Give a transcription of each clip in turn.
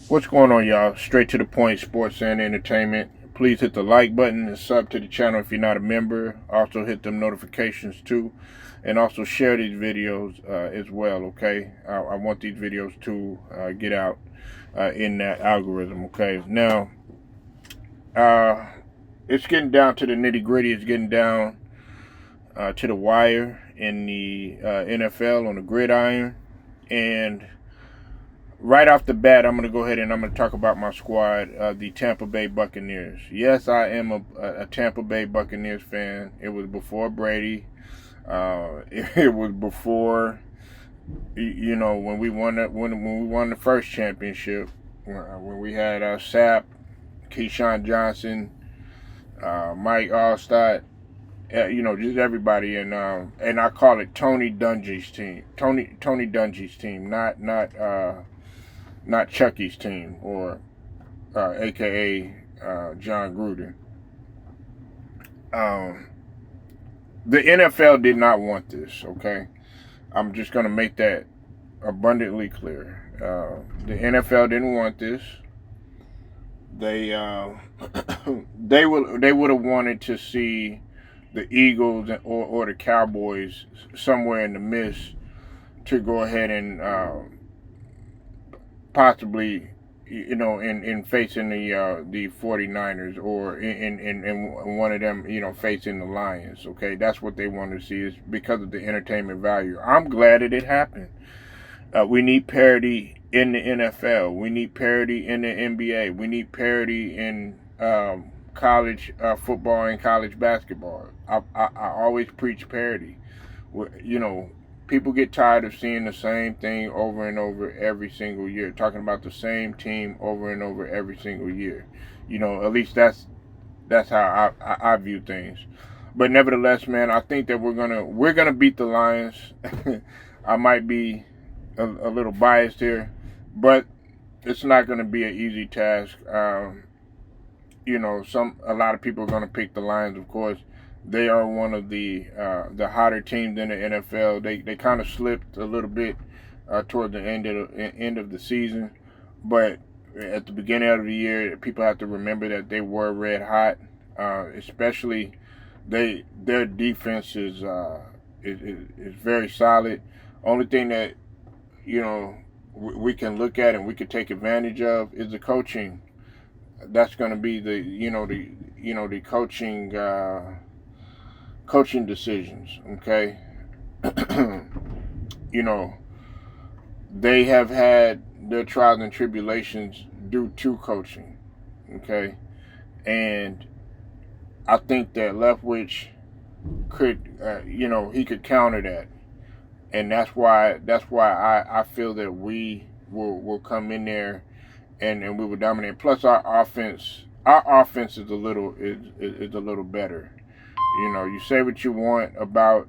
What's going on, y'all? Straight to the point, sports and entertainment. Please hit the like button and sub to the channel if you're not a member. Also hit them notifications too, and also share these videos as well. Okay, I want these videos to get out in that algorithm. Okay, now it's getting down to the nitty gritty. It's getting down to the wire in the NFL on the gridiron, and right off the bat, I'm going to go ahead and I'm going to talk about my squad, the Tampa Bay Buccaneers. Yes, I am a Tampa Bay Buccaneers fan. It was before Brady. It was before, when we won the first championship, when we had Sapp, Keyshawn Johnson, Mike Allstott, just everybody, and I call it Tony Dungy's team. Tony Dungy's team, not Chucky's team, or AKA John Gruden. The NFL did not want this, okay? I'm just going to make that abundantly clear. The NFL didn't want this. They would have wanted to see the Eagles or the Cowboys somewhere in the midst to go ahead and possibly, in facing the 49ers, or in one of them, facing the Lions. Okay, that's what they want to see, is because of the entertainment value. I'm glad that it happened. We need parity in the NFL. We need parity in the NBA. We need parity in college football and college basketball. I always preach parity. People get tired of seeing the same thing over and over every single year, talking about the same team over and over every single year. At least that's how I view things. But nevertheless, man, I think that we're gonna beat the Lions. I might be a little biased here, but it's not gonna be an easy task. A lot of people are gonna pick the Lions, of course. They are one of the hotter teams in the NFL. They kind of slipped a little bit toward the end of the season, but at the beginning of the year, people have to remember that they were red hot. Especially, their defense is very solid. Only thing that we can look at and we can take advantage of is the coaching. That's going to be the coaching decisions. Okay. They have had their trials and tribulations due to coaching. Okay. And I think that Leftwich could, he could counter that. And that's why I feel that we will come in there and we will dominate. Plus our offense is a little better. You say what you want about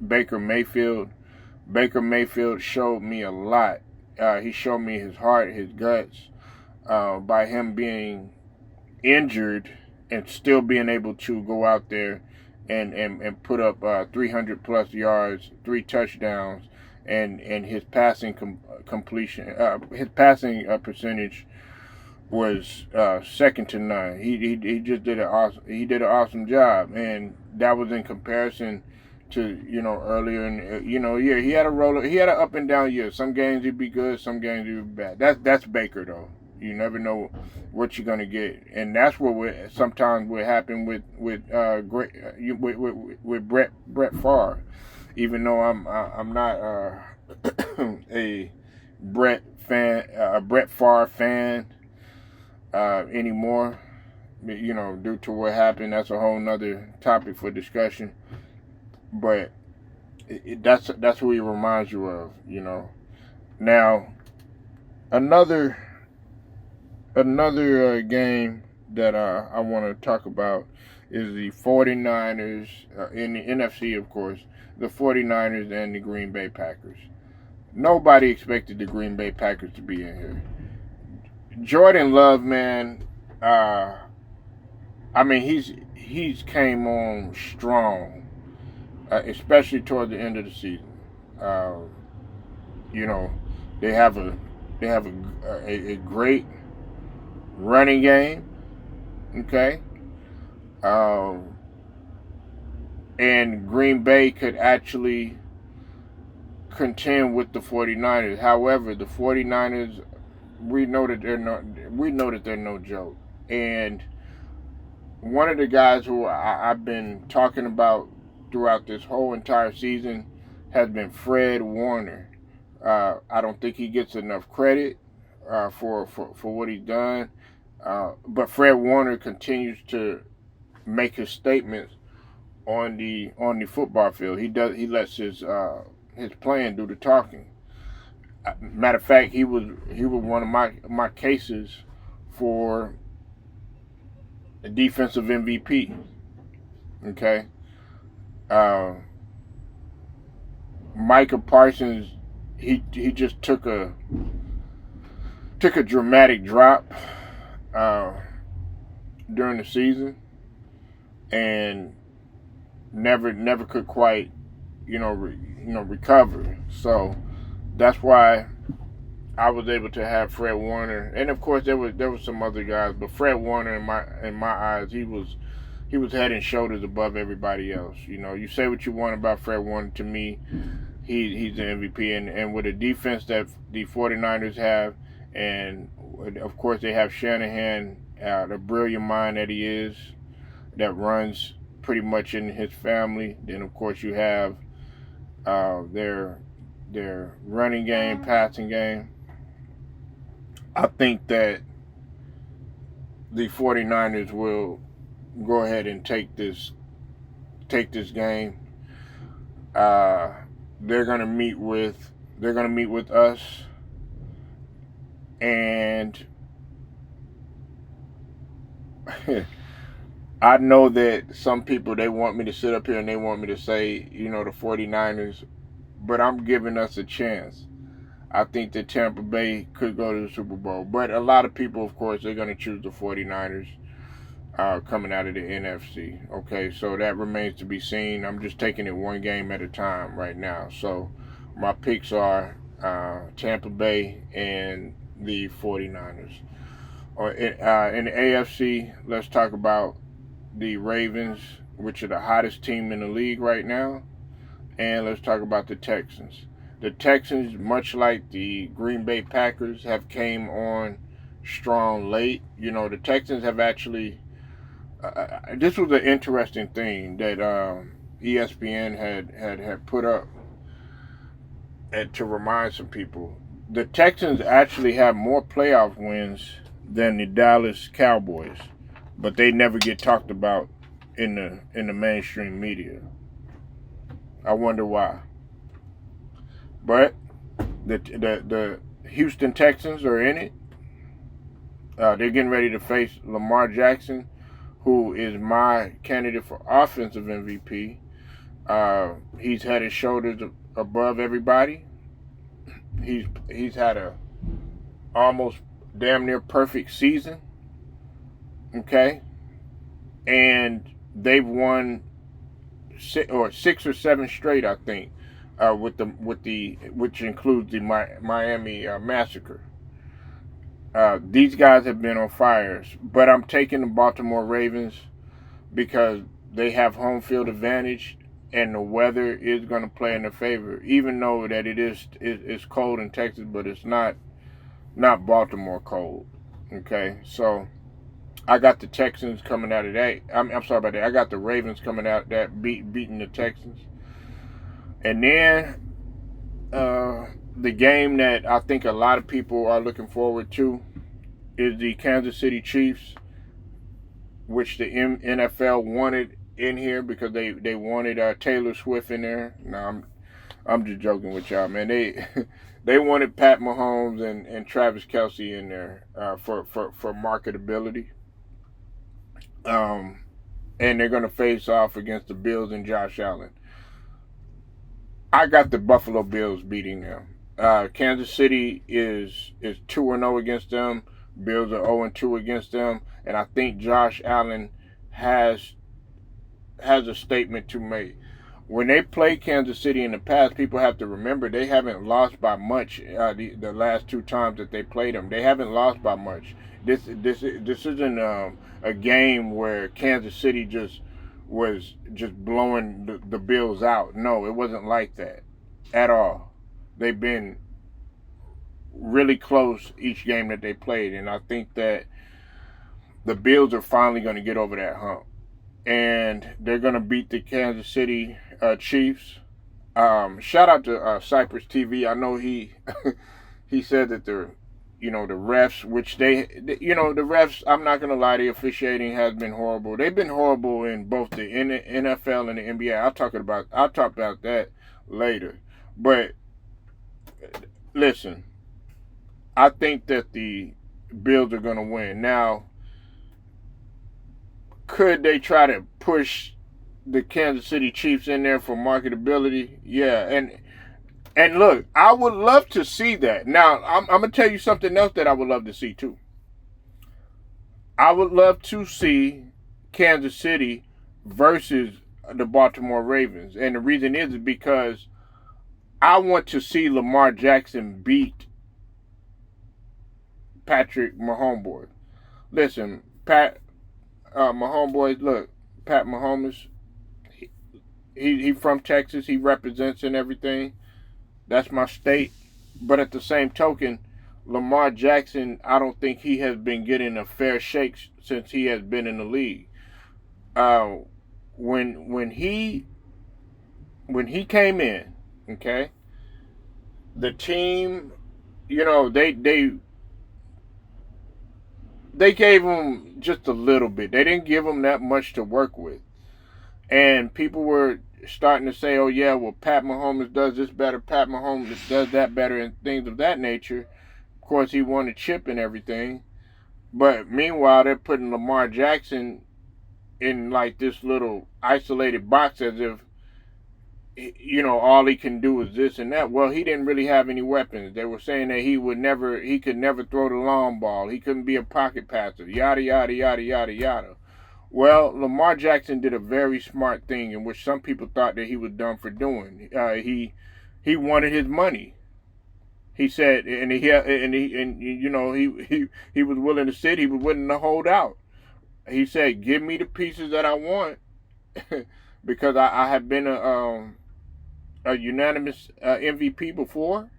Baker Mayfield. Baker Mayfield showed me a lot. He showed me his heart, his guts, by him being injured and still being able to go out there and put up 300 plus yards, 3 touchdowns, and his passing completion, his passing percentage was second to none. He just did an awesome job, and that was in comparison to earlier in year. He had an up and down year. Some games he'd be good, some games he'd be bad. That's Baker though. You never know what you're gonna get, and that's what sometimes what happen with Brett Favre. Even though I'm not a Brett Favre fan anymore, due to what happened. That's a whole nother topic for discussion. But that's who he reminds you of. Now another game that I want to talk about is the 49ers, in the NFC, of course, the 49ers and the Green Bay Packers. Nobody expected the Green Bay Packers to be in here. Jordan Love, man, he's came on strong, especially toward the end of the season. They have a They have a great running game. Okay. Um, and Green Bay could actually contend with the 49ers. However, the 49ers, we know that they're no joke. And one of the guys who I've been talking about throughout this whole entire season has been Fred Warner. I don't think he gets enough credit for what he's done. But Fred Warner continues to make his statements on the football field. He lets his playing do the talking. Matter of fact, he was one of my cases for a defensive MVP. Okay, uh, Micah Parsons, he just took a dramatic drop uh, during the season, and never could quite recover. So that's why I was able to have Fred Warner, and of course there was some other guys, but Fred Warner in my eyes, he was head and shoulders above everybody else. You say what you want about Fred Warner, to me, he's the MVP, and with the defense that the 49ers have, and of course they have Shanahan, the brilliant mind that he is, that runs pretty much in his family. Then of course you have their running game, passing game. I think that the 49ers will go ahead and take this game. They're gonna meet with us, and I know that some people, they want me to sit up here and they want me to say, the 49ers, but I'm giving us a chance. I think that Tampa Bay could go to the Super Bowl, but a lot of people, of course, they're going to choose the 49ers coming out of the NFC. Okay, so that remains to be seen. I'm just taking it one game at a time right now. So my picks are Tampa Bay and the 49ers. In the AFC, let's talk about the Ravens, which are the hottest team in the league right now, and let's talk about the Texans. The Texans, much like the Green Bay Packers, have came on strong late. The Texans have actually. This was an interesting thing that ESPN had put up, and to remind some people, the Texans actually have more playoff wins than the Dallas Cowboys, but they never get talked about in the mainstream media. I wonder why. But the Houston Texans are in it. They're getting ready to face Lamar Jackson, who is my candidate for offensive MVP. He's had his shoulders above everybody. He's had a almost damn near perfect season. Okay, and they've won six or seven straight, I think, which includes the Miami Massacre. These guys have been on fire, but I'm taking the Baltimore Ravens because they have home field advantage, and the weather is going to play in their favor. Even though that it's cold in Texas, but it's not Baltimore cold. Okay, so I got the Texans coming out of that. I'm sorry about that. I got the Ravens coming out that beating the Texans. And then the game that I think a lot of people are looking forward to is the Kansas City Chiefs, which the NFL wanted in here because they wanted Taylor Swift in there. No, I'm just joking with y'all, man. They wanted Pat Mahomes and Travis Kelce in there for marketability. And they're going to face off against the Bills and Josh Allen. I got the Buffalo Bills beating them. Kansas City is 2-0 against them. Bills are 0-2 against them. And I think Josh Allen has a statement to make. when they play Kansas City in the past, people have to remember they haven't lost by much. The last two times that they played them, they haven't lost by much. This isn't a game where Kansas City was just blowing the Bills out. No, it wasn't like that at all. They've been really close each game that they played, and I think that the Bills are finally going to get over that hump, and they're going to beat the Kansas City Chiefs. Shout out to Cypress TV. I know he he said that the refs, which the refs, I'm not going to lie, the officiating has been horrible. They've been horrible in both the NFL and the NBA. I'll talk about that later. But listen, I think that the Bills are going to win. Now, could they try to push the Kansas City Chiefs in there for marketability? Yeah, and look, I would love to see that. Now, I'm going to tell you something else that I would love to see too. I would love to see Kansas City versus the Baltimore Ravens. And the reason is because I want to see Lamar Jackson beat Patrick Mahomes. Listen, Pat Mahomes, look, Pat Mahomes, he from Texas. He represents and everything. That's my state. But at the same token, Lamar Jackson, I don't think he has been getting a fair shake since he has been in the league. When he came in, okay, the team, they gave him just a little bit. They didn't give him that much to work with. And people were starting to say, oh, yeah, well, Pat Mahomes does this better. Pat Mahomes does that better and things of that nature. Of course, he won a chip and everything. But meanwhile, they're putting Lamar Jackson in like this little isolated box as if, all he can do is this and that. Well, he didn't really have any weapons. They were saying that he could never throw the long ball. He couldn't be a pocket passer. Yada, yada, yada, yada, yada. Well, Lamar Jackson did a very smart thing in which some people thought that he was done for doing. He wanted his money. He said, and he was willing to sit. He was willing to hold out. He said, "Give me the pieces that I want," because I have been a unanimous MVP before,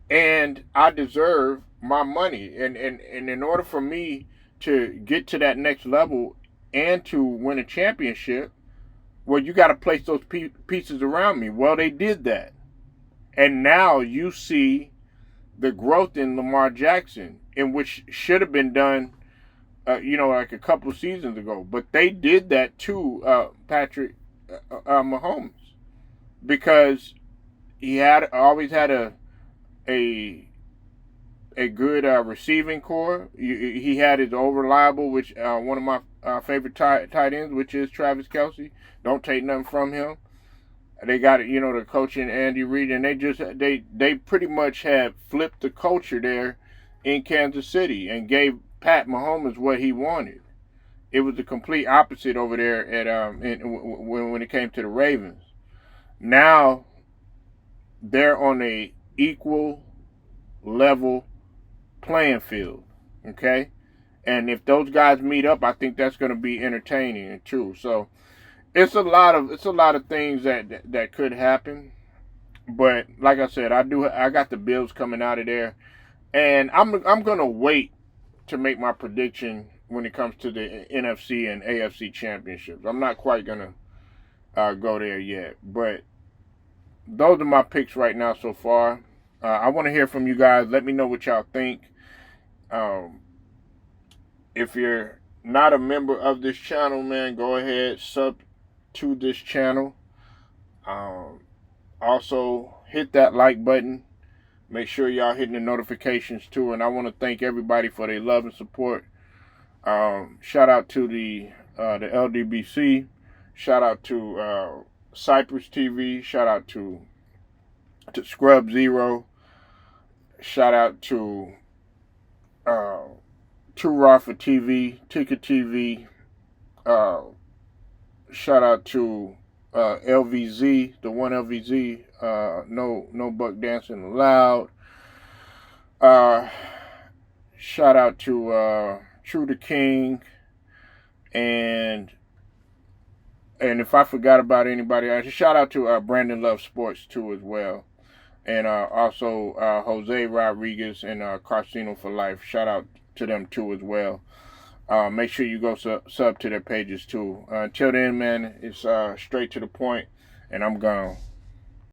and I deserve my money. And in order for me to get to that next level and to win a championship, well, you got to place those pieces around me. Well, they did that. And now you see the growth in Lamar Jackson, in which should have been done, like a couple of seasons ago. But they did that to Patrick Mahomes because he always had a good receiving core. He had his reliable, which one of my favorite tight ends, which is Travis Kelce. Don't take nothing from him. They got the coach in Andy Reid, and they pretty much had flipped the culture there in Kansas City and gave Pat Mahomes what he wanted. It was the complete opposite over there at when it came to the Ravens. Now they're on a equal level playing field, okay? And if those guys meet up, I think that's going to be entertaining too. So it's a lot of things that could happen. But like I said, I got the Bills coming out of there, and I'm going to wait to make my prediction when it comes to the NFC and AFC championships. I'm not quite going to go there yet, but those are my picks right now so far. I want to hear from you guys. Let me know what y'all think. If you're not a member of this channel, man, go ahead, sub to this channel. Also, hit that like button. Make sure y'all hitting the notifications too. And I want to thank everybody for their love and support. Shout out to the LDBC. Shout out to Cypress TV. Shout out to Scrub Zero. Shout out to Too Raw for TV, Ticket TV. Shout out to LVZ, the one LVZ, no buck dancing allowed. Shout out to True the King, and if I forgot about anybody, I should shout out to Brandon Love Sports too as well, and also Jose Rodriguez and Carcino for Life. Shout out to them too as well. Make sure you go sub to their pages too. Until then, man, it's straight to the point, and I'm gone.